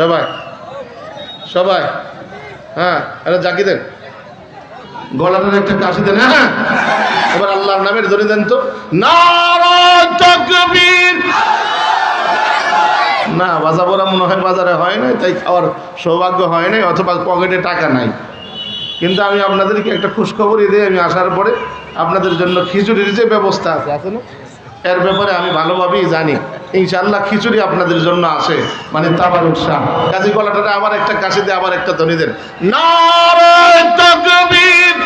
সবাই সবাই হ্যাঁ, এটা জাকি দেন, গলাটার একটা কাশি দেন। হ্যাঁ, এবার আল্লাহর নামের ধরে দেন তো, নারায়ে তাকবীর। না, বাজা পড়া মনে হয় বাজারে হয় নাই, তাই খাওয়ার সৌভাগ্য হয় নাই, অথবা পকেটে টাকা নাই। কিন্তু আমি আপনাদেরকে একটা খুশখবরই দিই, আমি আসার পরে আপনাদের জন্য খিচুড়ির যে ব্যবস্থা আছে না, এর ব্যাপারে আমি ভালোভাবেই জানি। ইনশাআল্লাহ খিচুড়ি আপনাদের জন্য আসে, মানে তাবারুক শাহ। কাজী গলাটা আবার একটা কাশি দিয়ে আবার একটা ধ্বনি দেন, নারায়ে তাকবীর।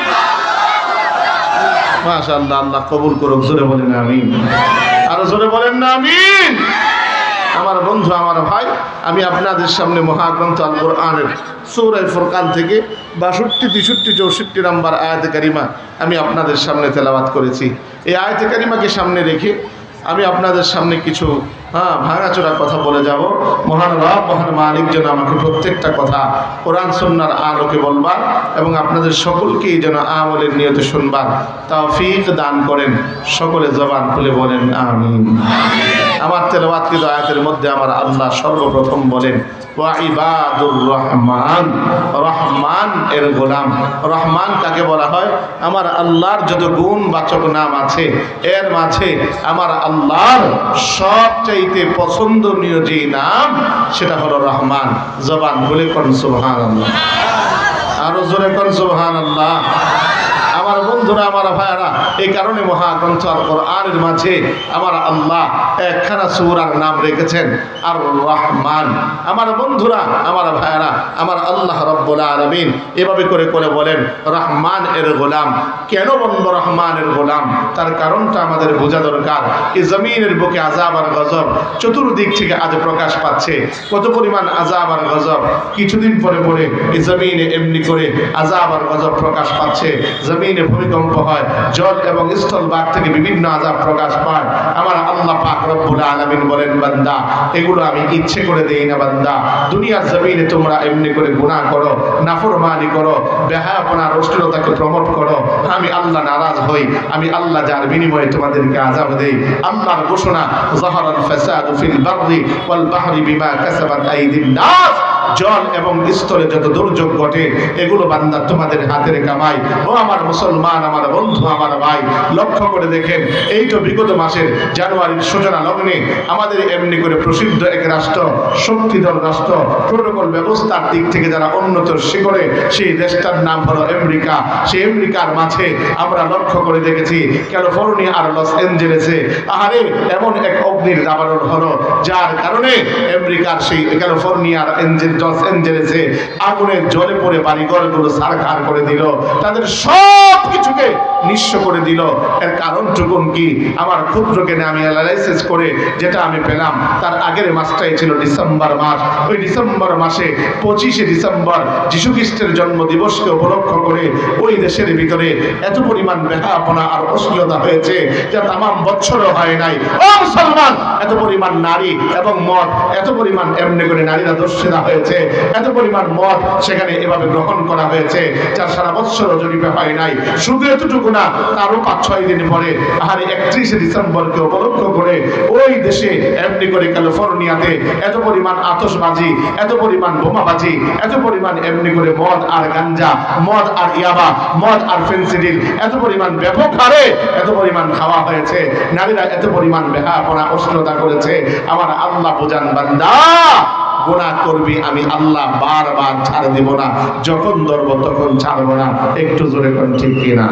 মাশাআল্লাহ, আল্লাহ কবুল করুক। জোরে বলেন আমিন, আরো জোরে বলেন না আমিন। আমার বন্ধু, আমার ভাই, আমি আপনাদের সামনে মহাগ্রন্থ আল কোরআনের সূরা ফুরকান থেকে ৬২, ৬৩, ৬৪ নম্বর আয়াতে কারিমা আমি আপনাদের সামনে তেলাওয়াত করেছি। এই আয়াতে কারিমাকে সামনে রেখে আমি আপনাদের সামনে কিছু ভাঙাচোরা কথা বলে যাব। মহান রব, মহান মালিক যেন আমাকে প্রত্যেকটা কথা কোরআন সুন্নাহর আলোকে বলবার এবং আপনাদের সকলকেই যেন আমলের নিয়তে শুনবার তৌফিক দান করেন। সকলে জবান খুলে বলেন আমিন। আমার তেলাওয়াতকৃত আয়াতের মধ্যে আমার আল্লাহ সর্বপ্রথম বলেন, ওয়া ইবাদুর রহমান, রহমান এর গোলাম। রহমান কাকে বলা হয়? আমার আল্লাহর যত গুণবাচক নাম আছে এর মাঝে আমার আল্লাহর সবচাইতে পছন্দনীয় যে নাম সেটা হলো রহমান। জবান বলে কোন সুবহানাল্লাহ, আরো জোরে কোন সুবহানাল্লাহ। আমার বন্ধুরা, আমার ভাইয়ারা, এই কারণে মহাগ্রন্থ আল কোরআনের মাঝে আমার আল্লাহ একখানা সূরার নাম রেখেছেন আর রহমান। আমার বন্ধুরা, আমার ভাইয়ারা, আমার আল্লাহ রব্বুল আলামিন এভাবে করে বলেন রহমান এর গোলাম। কেন বলবো রহমান এর গোলাম? তার কারণটা আমাদের বোঝা দরকার। এই জমিনের বুকে আযাব আর গজব চতুর্দিক থেকে আজ প্রকাশ পাচ্ছে। কত পরিমাণ আযাব আর গজব! কিছুদিন পরে পরে এই জমিনে এমনি করে আযাব আর গজব প্রকাশ পাচ্ছে। জমিনে ভূমিকম্প হয়, জল এবং স্থল ভাগ থেকে বিভিন্ন আযাব প্রকাশ পায়। আমার আল্লাহ পাক রব্বুল আলামিন বলেন, বান্দা, এগুলো আমি ইচ্ছে করে দেই না বান্দা। দুনিয়ার জমিনে তোমরা এমনি করে গুনাহ করো, নাফরমানি করো, বেহায়াপনা, অশ্লীলতাকে প্রমোট করো, আমি আল্লাহ নারাজ হই। আমি আল্লাহ যার বিনিময়ে তোমাদেরকে আযাব দেই। আল্লাহর ঘোষণা, যাহারাল ফাসাদু ফিল বাররি ওয়াল বাহরি বিমা কাসাবাত আইদিন নাস। জল এবং স্থলে যত দুর্যোগ ঘটে এগুলো বান্দা তোমাদের হাতের কামাই। ও আমার মুসলমান, আমার বন্ধু, আমার ভাই, লক্ষ্য করে দেখেন, এই তো বিগত মাসের জানুয়ারির সূচনা লগ্নে আমাদের এমনি করে প্রসিদ্ধ এক রাষ্ট্র, শক্তিধর রাষ্ট্র, প্রোটোকল ব্যবস্থার দিক থেকে যারা উন্নত শিখরে, সেই দেশটার নাম হলো আমেরিকা। সেই আমেরিকার মাঝে আমরা লক্ষ্য করে দেখেছি ক্যালিফোর্নিয়া আর লস অ্যাঞ্জেলেসে আহারে এমন এক অগ্নির দাবানল হলো, যার কারণে আমেরিকার সেই ক্যালিফোর্নিয়ার লস অ্যাঞ্জেলেসে আগুনের জ্বলে পড়ে বাড়িঘরগুলো ছারখার করে দিল, তাদের সব কিছুকে নিঃস্ব করে দিল। এর কারণটুকুন কি? আমার ক্ষুদ্র জ্ঞানে আমি অ্যানালাইসিস করে যেটা আমি পেলাম, তার আগের মাসটাই ছিল ডিসেম্বর মাস। ওই ডিসেম্বর মাসে 25শে ডিসেম্বর যীশু খ্রিস্টের জন্মদিবসকে উপলক্ষ করে ওই দেশের ভিতরে এত পরিমাণ বেহায়াপনা আর অশ্লীলতা হয়েছে যা তামাম বছরও হয় নাই। ও মুসলমান, এত পরিমাণ নারী এবং মদ, এত পরিমাণ এমনি করে নারীরা দর্শিতা হয়েছে, এত পরিমাণ মদ সেখানে এভাবে গ্রহণ করা হয়েছে যা সারা বছরও জরিপে হয় নাই। শুধু এতটুকু না, তারও 5-6 দিন পরে আর 31শে ডিসেম্বরকে উপলক্ষ করে ওই দেশে এমনি করে ক্যালিফোর্নিয়াতে এত পরিমাণ আতশবাজি, এত পরিমাণ বোমাবাজি, এত পরিমাণ এমনি করে মদ আর গাঞ্জা, মদ আর ইয়াবা, মদ আর ফেন্সিডিল এত পরিমাণ ব্যাপক হারে এত পরিমাণ খাওয়া হয়েছে। নারীরা এত পরিমাণ বেহায়াপনা, অশ্লীলতা করেছে। আমার আল্লাহ বোঝান, বান্দা, গুনাহ করবি, আমি আল্লাহ বারবার ছাড় দেব না, যখন ধরব তখন ছাড়ব না। একটু জোরে কোন ঠিক কিনা?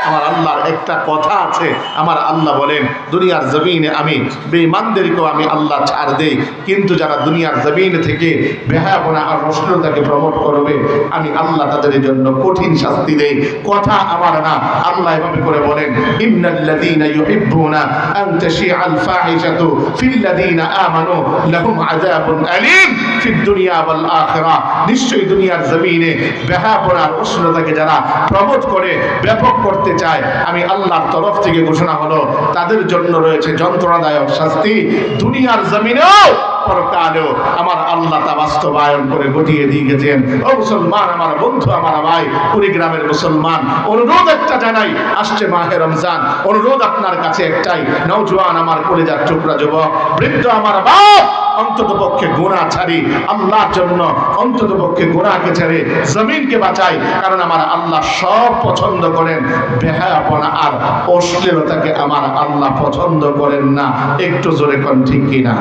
আমার আল্লাহর একটা কথা আছে, আমার আল্লাহ বলেন, দুনিয়ার জমিনে আমি বেঈমানদেরকেও আমি আল্লাহ ছাড় দেই, কিন্তু যারা দুনিয়ার জমিন থেকে বেহায়াপনা আর অশ্লীলতাকে প্রমোট করবে আমি আল্লাহ তাদের জন্য কঠিন শাস্তি দেই। কথা আমার না, আল্লাহ এভাবে করে বলেন, ইন্নাল্লাযীনা ইউহিব্বুনা আন তাশিআল ফাহিশাতু ফিল্লাযীনা আমানু লাহুম আযাবুন আলীম ফিদ দুনিয়া ওয়াল আখিরাহ। নিশ্চয়ই দুনিয়ার জমিনে বেহায়াপনা আর অশ্লীলতাকে যারা প্রমোট করে, ব্যাপক করতে চায়, আমি আল্লাহর তরফ থেকে ঘোষণা হলো তাদের জন্য রয়েছে যন্ত্রণাদায়ক শাস্তি, দুনিয়ার জমিনেও পরকালেও। আমার আল্লাহ তা বাস্তবায়ন করে ঘটিয়ে দিয়ে গেছেন। ও মুসলমান, আমার বন্ধু, আমার ভাই, কুড়িগ্রামের মুসলমান, অনুরোধ একটা জানাই, আসছে মাহে রমজান, অনুরোধ আপনার কাছে একটাই, নওজোয়ান আমার কলিজার টুকরা যুবক, বৃদ্ধ আমার বাপ, অন্তত পক্ষে গুনাহ ছাড়ি, আল্লাহর জন্য অন্তত পক্ষে গুনাহকে ছেড়ে জমিনকে বাঁচাই। কারণ আমার আল্লাহ সব পছন্দ করেন, বেহায়াপনা আর অশ্লীলতাকে আমার আল্লাহ পছন্দ করেন না। একটু জোরে কোন ঠিক কিনা?